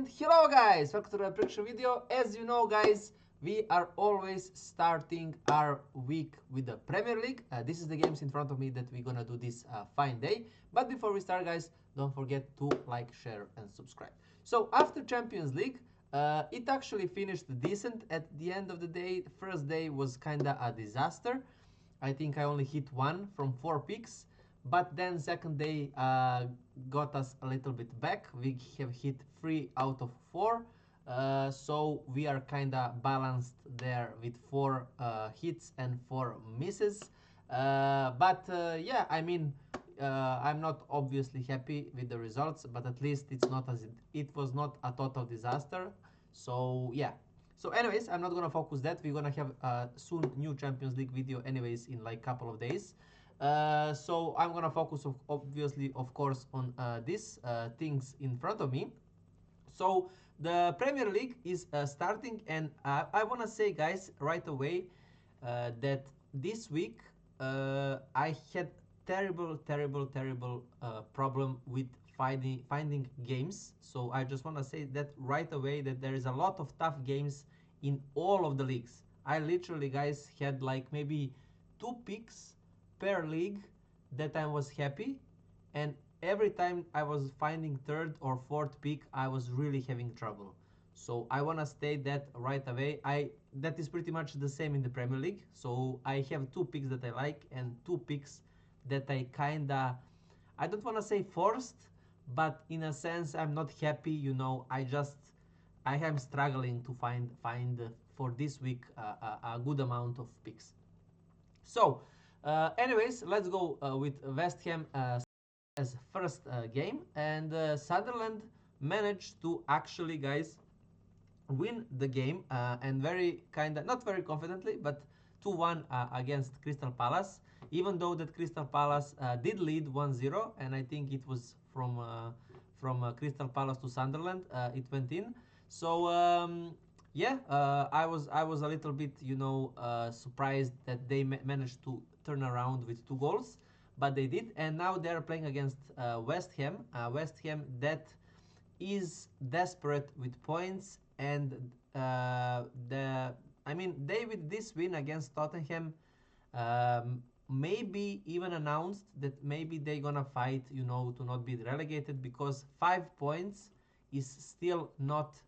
And hello guys, welcome to the prediction video. As you know guys, we are always starting our week with the Premier League. This is the games in front of me that we're gonna do this fine day. But before we start guys, don't forget to like, share and subscribe. So after Champions League, it actually finished decent at the end of the day. The first day was kinda a disaster. I think I only hit one from 4 picks. But then second day got us a little bit back. We have hit 3 out of 4. So we are kinda balanced there with 4 hits and 4 misses. Yeah, I mean, I'm not obviously happy with the results, but at least it was not a total disaster. So yeah. So anyways, I'm not gonna focus that. We're gonna have soon new Champions League video anyways in like couple of days. So I'm gonna focus obviously, of course, on these things in front of me. So the Premier League is starting, and I wanna say, guys, right away that this week I had terrible problem with finding games. So I just wanna say that right away that there is a lot of tough games in all of the leagues. I literally, guys, had like maybe 2 picks per league that I was happy, and every time I was finding third or fourth pick, I was really having trouble. So I wanna state that right away. That is pretty much the same in the Premier League. So I have 2 picks that I like and 2 picks that I kinda, I don't wanna say forced, but in a sense I'm not happy. You know, I am struggling to find for this week a good amount of picks. So, anyways, let's go with West Ham as first game, and Sunderland managed to actually, guys, win the game, and very kind of, not very confidently, but 2-1 against Crystal Palace, even though that Crystal Palace did lead 1-0, and I think it was from Crystal Palace to Sunderland it went in. So yeah, I was a little bit, you know, surprised that they managed to turn around with 2 goals, but they did, and now they're playing against West Ham. West Ham that is desperate with points, and I mean, they with this win against Tottenham maybe even announced that maybe they're gonna fight, you know, to not be relegated, because 5 points is still not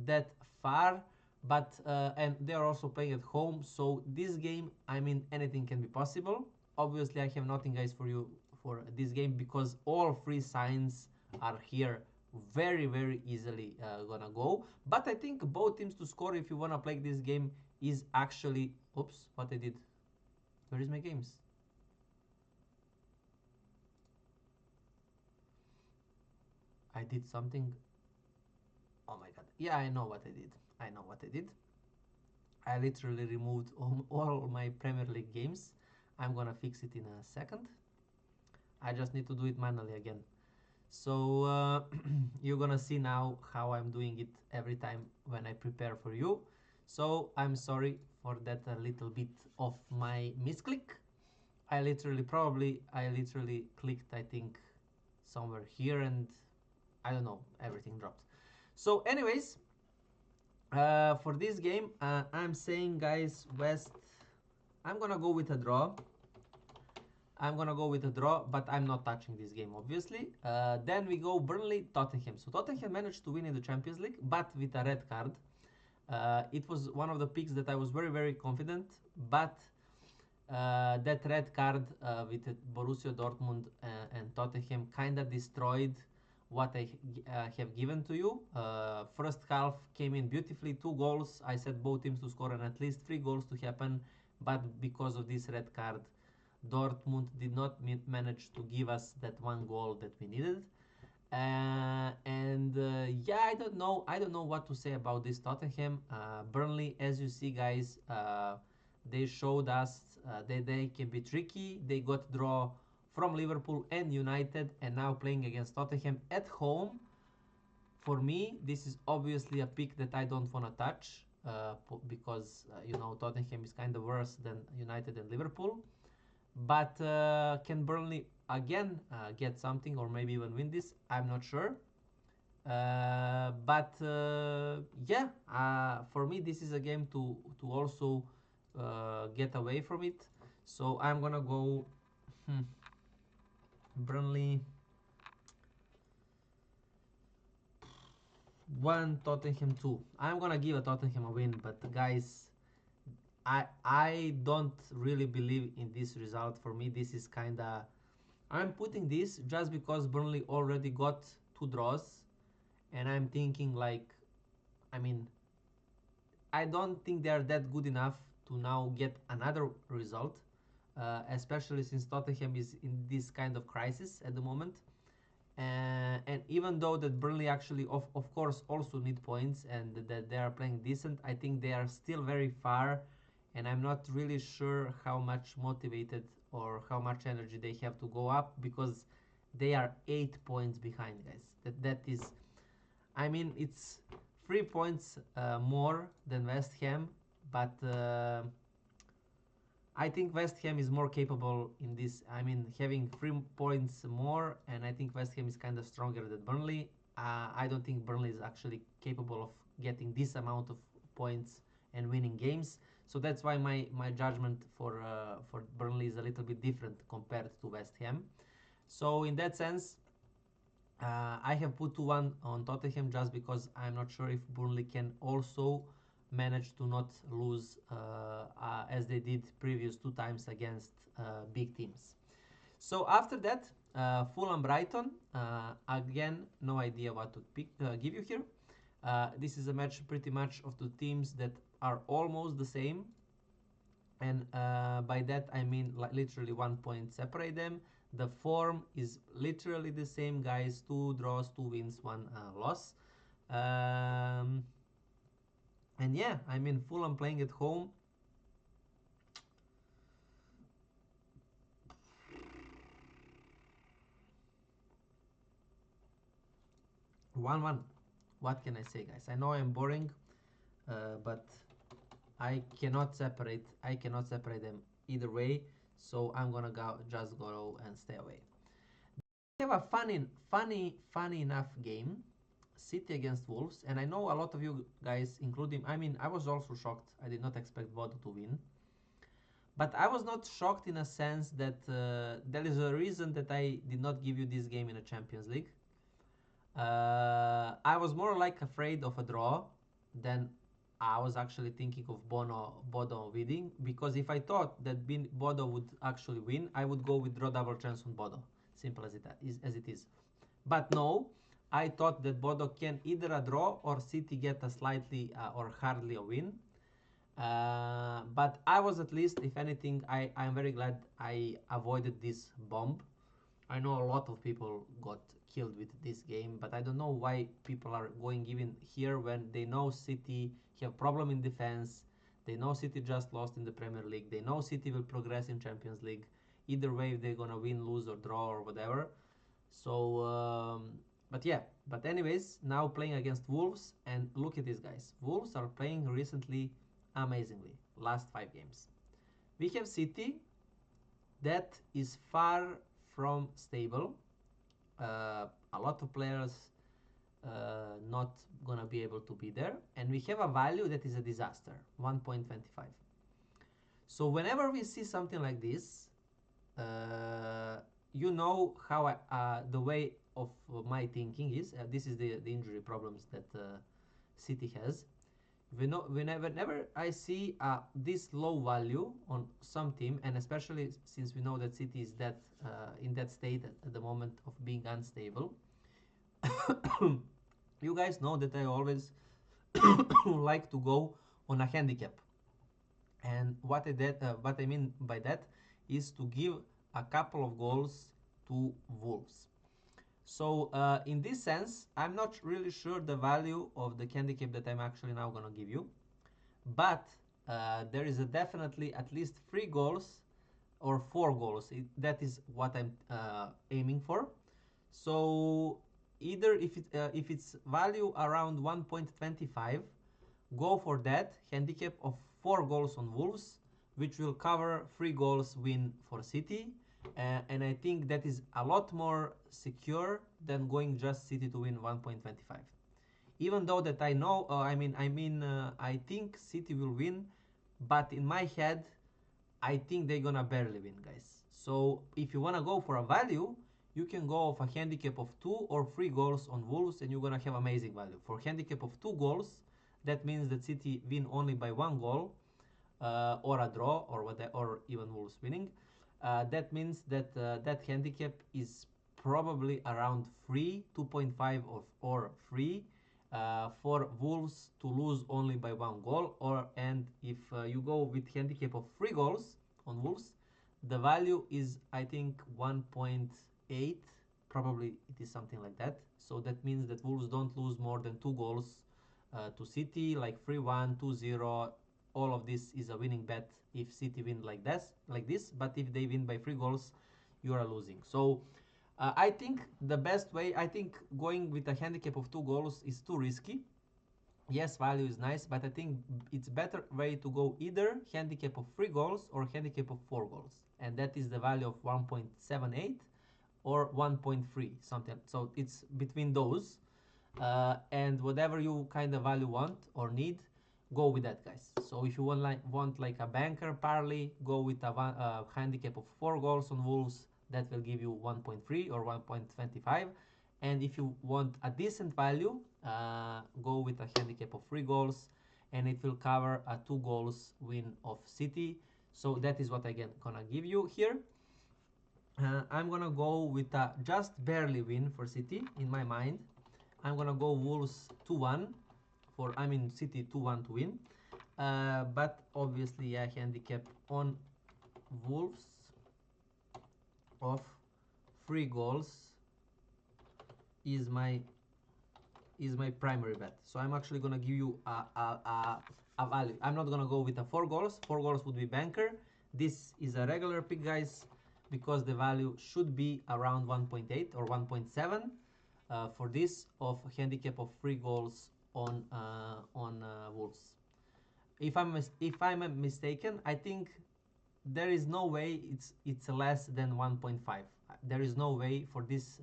that far. But and they are also playing at home, so this game, I mean, anything can be possible. Obviously I have nothing, guys, for you for this game, because all 3 signs are here, very easily gonna go. But I think both teams to score, if you wanna play this game, is actually, oops, what I did, where is my games? I did something. Oh my god, yeah, I know what I did. I literally removed all my Premier League games. I'm gonna fix it in a second. I just need to do it manually again. So you're gonna see now how I'm doing it every time when I prepare for you. So I'm sorry for that a little bit of my misclick. I literally clicked, I think, somewhere here, and I don't know, everything dropped. So anyways, for this game, I'm saying, guys, West, I'm gonna go with a draw. But I'm not touching this game, obviously. Then we go Burnley, Tottenham. So Tottenham managed to win in the Champions League, but with a red card. It was one of the picks that I was very confident, but that red card with Borussia Dortmund and Tottenham kind of destroyed what I have given to you. First half came in beautifully, 2 goals. I said both teams to score and at least 3 goals to happen, but because of this red card, Dortmund did not manage to give us that 1 goal that we needed. Yeah, I don't know what to say about this Tottenham. Burnley, as you see, guys, they showed us that they can be tricky. They got draw from Liverpool and United, and now playing against Tottenham at home. For me, this is obviously a pick that I don't want to touch, because you know, Tottenham is kind of worse than United and Liverpool. But can Burnley again get something, or maybe even win this? I'm not sure. But yeah, for me this is a game to also get away from it. So I'm gonna go Burnley 1, Tottenham 2. I'm gonna give a Tottenham a win, but guys, I don't really believe in this result. For me, this is kinda. I'm putting this just because Burnley already got 2 draws, and I'm thinking like, I mean, I don't think they are that good enough to now get another result, especially since Tottenham is in this kind of crisis at the moment. And even though that Burnley actually of course also need points and that they are playing decent, I think they are still very far, and I'm not really sure how much motivated or how much energy they have to go up, because they are 8 points behind, guys. That is, I mean, it's 3 points more than West Ham, but I think West Ham is more capable in this. I mean, having 3 points more, and I think West Ham is kind of stronger than Burnley. I don't think Burnley is actually capable of getting this amount of points and winning games. So that's why my judgment for Burnley is a little bit different compared to West Ham. So in that sense, I have put 2-1 on Tottenham just because I'm not sure if Burnley can also manage to not lose as they did previous 2 times against big teams. So after that, Fulham Brighton. Again, no idea what to give you here. This is a match pretty much of the teams that are almost the same, and by that I mean like literally 1 point separate them. The form is literally the same, guys. 2 draws, 2 wins, 1 loss. Um, and yeah, I mean, Fulham playing at home. One. What can I say, guys? I know I'm boring, but I cannot separate. I cannot separate them either way. So I'm gonna just go and stay away. We have a funny enough game, City against Wolves, and I know a lot of you guys, including, I mean, I was also shocked. I did not expect Bodo to win, but I was not shocked in a sense that there is a reason that I did not give you this game in a Champions League. I was more like afraid of a draw than I was actually thinking of Bodo winning, because if I thought that Bodo would actually win, I would go with draw double chance on Bodo. Simple as it is. But no, I thought that Bodo can either a draw or City get a slightly or hardly a win. But I was, at least, if anything, I'm very glad I avoided this bomb. I know a lot of people got killed with this game, but I don't know why people are going even here when they know City have problem in defense. They know City just lost in the Premier League. They know City will progress in Champions League. Either way, they're gonna win, lose, or draw, or whatever. So, but yeah. But anyways, now playing against Wolves, and look at these guys. Wolves are playing recently amazingly. Last 5 games. We have City that is far from stable. A lot of players not gonna be able to be there, and we have a value that is a disaster, 1.25. So whenever we see something like this, you know how the way of my thinking is. This is the injury problems that City has. Whenever I see this low value on some team, and especially since we know that City is that in that state at the moment of being unstable, you guys know that I always like to go on a handicap. And what I mean by that is to give a couple of goals to Wolves. So in this sense, I'm not really sure the value of the handicap that I'm actually now gonna give you, but there is a definitely at least 3 goals or 4 goals. That is what I'm aiming for. So either if it's value around 1.25, go for that handicap of 4 goals on Wolves, which will cover 3 goals win for City. And I think that is a lot more secure than going just City to win 1.25. Even though that I know, I think City will win, but in my head, I think they're gonna barely win, guys. So if you wanna go for a value, you can go of a handicap of 2 or 3 goals on Wolves, and you're gonna have amazing value. For handicap of 2 goals, that means that City win only by 1 goal, or a draw, or whatever, or even Wolves winning. That means that that handicap is probably around 3, 2.5 or 3, for Wolves to lose only by 1 goal. Or and if you go with handicap of 3 goals on Wolves, the value is I think 1.8. Probably it is something like that. So that means that Wolves don't lose more than 2 goals to City, like 3-1, 2-0. All of this is a winning bet if City win like this. But if they win by 3 goals, you are losing. So I think the best way, I think going with a handicap of 2 goals is too risky. Yes, value is nice, but I think it's better way to go either handicap of 3 goals or handicap of 4 goals, and that is the value of 1.78 or 1.3 something. So it's between those, and whatever you kind of value want or need, go with that, guys. So if you want like a banker parlay, go with a handicap of 4 goals on Wolves. That will give you 1.3 or 1.25. And if you want a decent value, go with a handicap of 3 goals, and it will cover a 2 goals win of City. So that is what I gonna give you here. I'm gonna go with a just barely win for City in my mind. I'm gonna go Wolves 2-1 City 2-1 to win. But obviously, yeah, handicap on Wolves of 3 goals is my primary bet. So I'm actually gonna give you a value. I'm not gonna go with a 4 goals. 4 goals would be banker. This is a regular pick, guys, because the value should be around 1.8 or 1.7 for this of handicap of 3 goals on Wolves. If I'm mistaken, I think there is no way it's less than 1.5. There is no way for this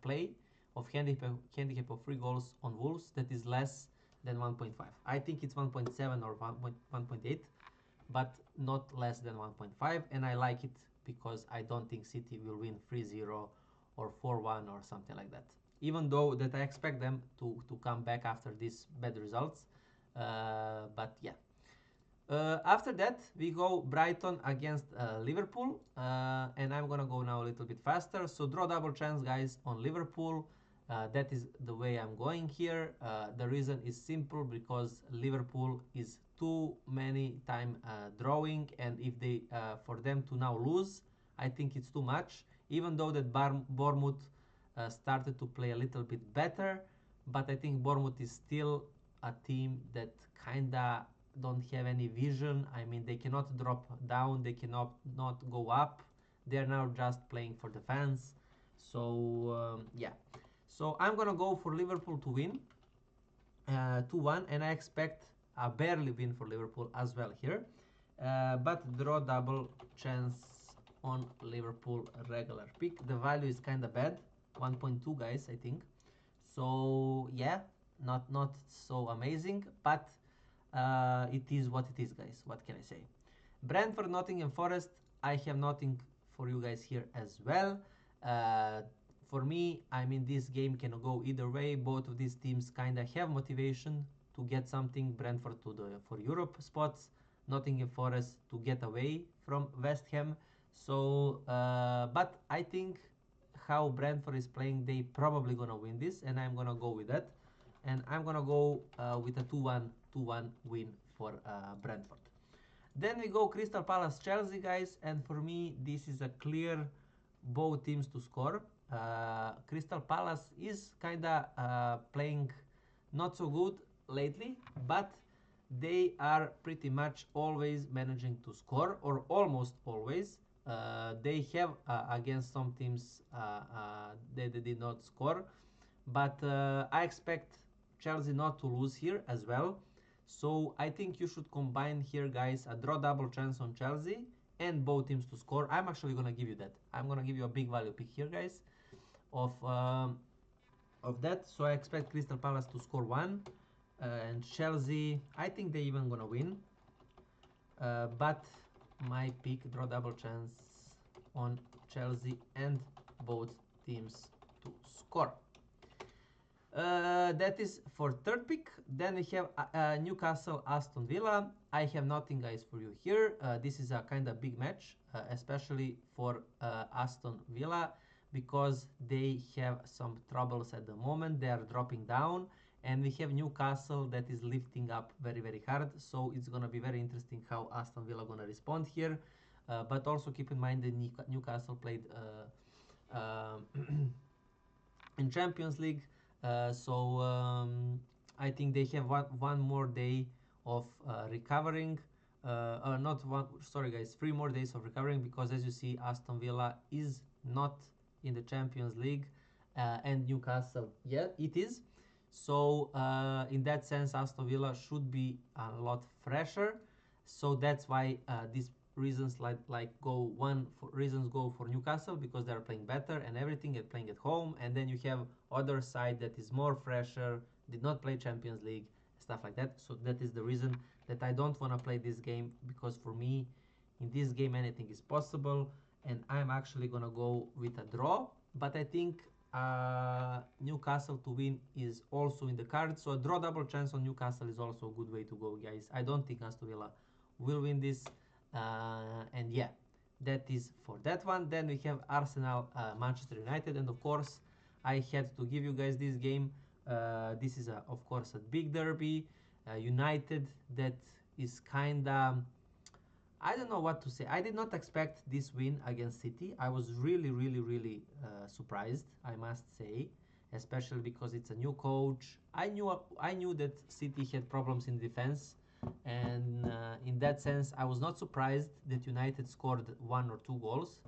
play of handicap of 3 goals on Wolves that is less than 1.5. I think it's 1.7 or 1.8, but not less than 1.5, and I like it because I don't think City will win 3-0 or 4-1 or something like that. Even though that I expect them to come back after these bad results, but yeah. After that, we go Brighton against Liverpool, and I'm gonna go now a little bit faster. So draw double chance, guys, on Liverpool. That is the way I'm going here. The reason is simple, because Liverpool is too many time drawing, and if they for them to now lose, I think it's too much. Even though that Bournemouth started to play a little bit better, but I think Bournemouth is still a team that kinda don't have any vision. I mean, they cannot drop down, they cannot not go up. They are now just playing for the fans. So yeah. So I'm gonna go for Liverpool to win 2-1, and I expect a barely win for Liverpool as well here. But draw double chance on Liverpool regular pick. The value is kind of bad, 1.2, guys, I think. So yeah, not so amazing, but it is what it is, guys. What can I say? Brentford, Nottingham Forest. I have nothing for you guys here as well. For me, I mean, this game can go either way. Both of these teams kind of have motivation to get something. Brentford for Europe spots, Nottingham Forest to get away from West Ham. So, but I think how Brentford is playing, they probably gonna win this, and I'm gonna go with that. And I'm gonna go with a 2-1 win for Brentford. Then we go Crystal Palace Chelsea, guys, and for me this is a clear both teams to score. Crystal Palace is kinda playing not so good lately, but they are pretty much always managing to score, or almost always. They have against some teams they did not score, but I expect Chelsea not to lose here as well. So I think you should combine here, guys, a draw double chance on Chelsea and both teams to score. I'm actually gonna give you that. I'm gonna give you a big value pick here, guys, of of that. So I expect Crystal Palace to score one, and Chelsea, I think they even gonna win. But my pick, draw double chance on Chelsea and both teams to score. That is for third pick. Then we have Newcastle Aston Villa. I have nothing, guys, for you here. This is a kind of big match, especially for Aston Villa, because they have some troubles at the moment. They are dropping down, and we have Newcastle that is lifting up very, very hard. So it's gonna be very interesting how Aston Villa gonna respond here. But also keep in mind that Newcastle played in Champions League. So I think they have one more day of recovering. Not one, sorry guys, 3 more days of recovering, because as you see, Aston Villa is not in the Champions League, and Newcastle, yeah, it is. So in that sense, Aston Villa should be a lot fresher. So that's why these reasons reasons go for Newcastle, because they're playing better and everything, and playing at home. And then you have other side that is more fresher, did not play Champions League, stuff like that. So that is the reason that I don't want to play this game, because for me, in this game, anything is possible, and I'm actually gonna go with a draw. But I think Newcastle to win is also in the cards. So a draw double chance on Newcastle is also a good way to go, guys. I don't think Aston Villa will win this. And yeah, that is for that one. Then we have Arsenal, Manchester United, and of course, I had to give you guys this game. This is of course a big derby. United, that is kinda, I don't know what to say. I did not expect this win against City. I was really, really, really surprised, I must say, especially because it's a new coach. I knew that City had problems in defense, and in that sense, I was not surprised that United scored 1 or 2 goals.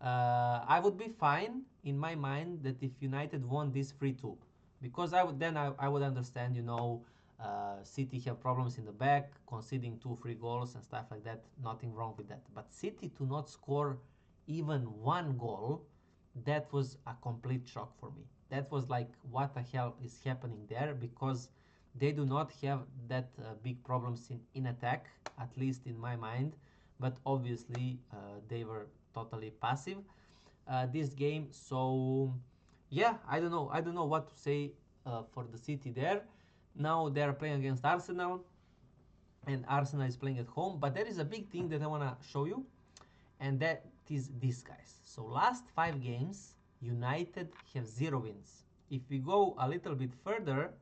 I would be fine in my mind that if United won this 3-2, because I would understand, City have problems in the back, conceding 2 3 goals and stuff like that. Nothing wrong with that. But City to not score even 1 goal, that was a complete shock for me. That was like, what the hell is happening there? Because they do not have that big problems in attack, at least in my mind. But obviously, they were totally passive this game. So yeah, I don't know. I don't know what to say for the City there. Now they are playing against Arsenal, and Arsenal is playing at home. But there is a big thing that I want to show you, and that is this, guys. So last 5 games, United have 0 wins. If we go a little bit further,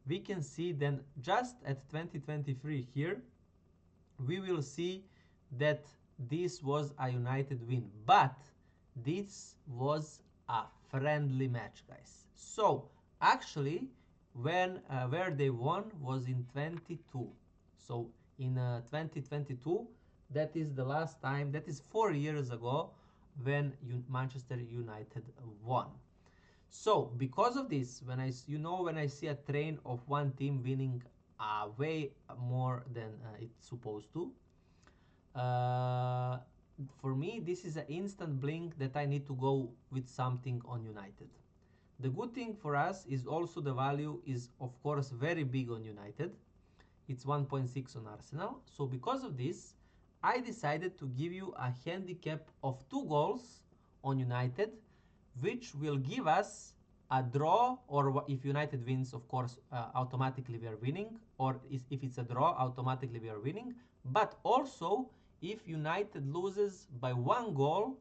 we can see then just at 2023 here, we will see that this was a United win. But this was a friendly match, guys. So actually, when where they won was in 22. So in 2022, that is the last time. That is 4 years ago when Manchester United won. So because of this, when I see a train of one team winning way more than it's supposed to, uh, for me this is an instant blink that I need to go with something on United. The good thing for us is also the value is of course very big on United. It's 1.6 on Arsenal. So because of this, I decided to give you a handicap of 2 goals on United, which will give us a draw, or if United wins, of course, automatically we are winning, or if it's a draw, automatically we are winning. But also, if United loses by 1 goal,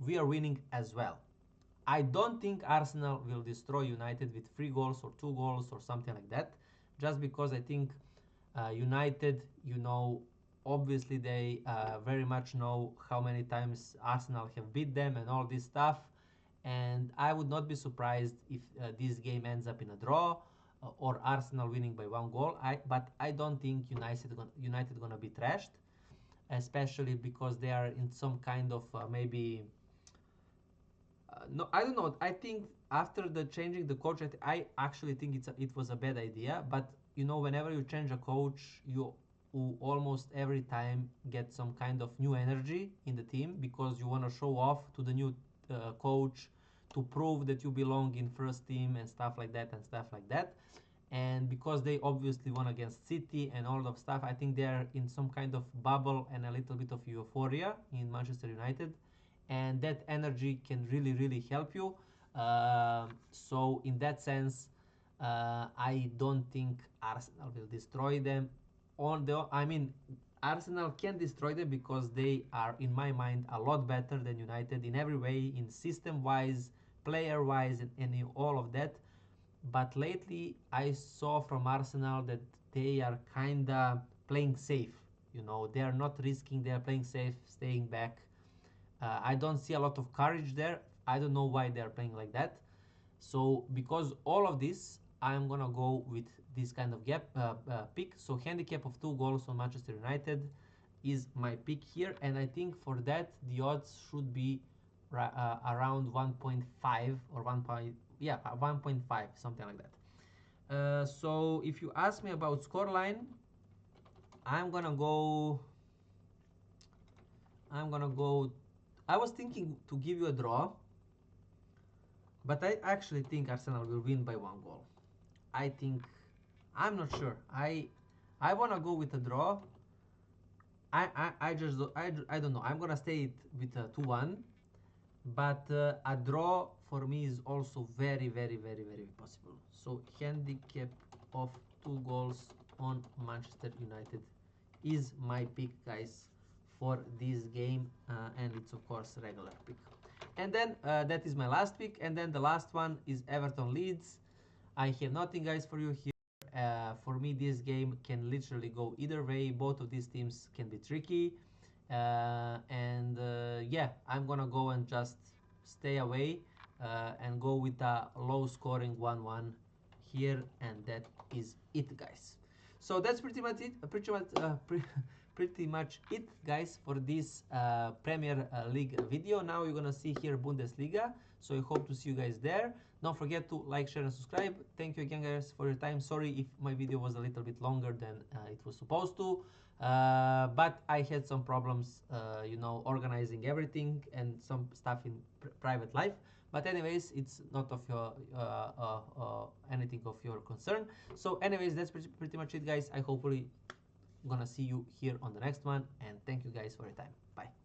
we are winning as well. I don't think Arsenal will destroy United with 3 goals or 2 goals or something like that, just because I think United, obviously they very much know how many times Arsenal have beat them and all this stuff. And I would not be surprised if this game ends up in a draw or Arsenal winning by 1 goal. But I don't think United gonna be trashed, especially because they are in some kind of maybe no, I don't know. I think after the changing the coach, I actually think it was a bad idea. But whenever you change a coach, you almost every time get some kind of new energy in the team, because you want to show off to the new coach, to prove that you belong in first team and stuff like that and stuff like that. And because they obviously won against City and all of stuff, I think they're in some kind of bubble and a little bit of euphoria in Manchester United, and that energy can really help you. So in that sense, I don't think Arsenal will destroy them. I mean, Arsenal can destroy them because they are, in my mind, a lot better than United in every way, in system-wise, player-wise, and in all of that. But lately, I saw from Arsenal that they are kinda playing safe. You know, they are not risking. They are playing safe, staying back. I don't see a lot of courage there. I don't know why they are playing like that. So because all of this, I'm gonna go with this kind of pick. So handicap of 2 goals on Manchester United is my pick here, and I think for that the odds should be around 1.5 or 1.5, something like that. So if you ask me about scoreline, I'm gonna go. I'm gonna go. I was thinking to give you a draw, but I actually think Arsenal will win by 1 goal. I think I'm not sure. I wanna go with a draw. I just I don't know. I'm gonna stay with a 2-1, but a draw for me is also very possible. So handicap of 2 goals on Manchester United is my pick, guys, for this game, and it's of course regular pick. And then that is my last pick, and then the last one is Everton Leeds. I have nothing, guys, for you here. For me, this game can literally go either way. Both of these teams can be tricky. And yeah, I'm gonna go and just stay away and go with a low scoring 1-1 here, and that is it, guys. So that's pretty much it. Pretty much it, guys, for this Premier League video. Now you're gonna see here Bundesliga. So I hope to see you guys there. Don't forget to like, share, and subscribe. Thank you again, guys, for your time. Sorry if my video was a little bit longer than it was supposed to. But I had some problems, organizing everything and some stuff in private life. But anyways, it's not of your anything of your concern. So anyways, that's pretty much it, guys. I hopefully gonna see you here on the next one, and thank you guys for your time. Bye.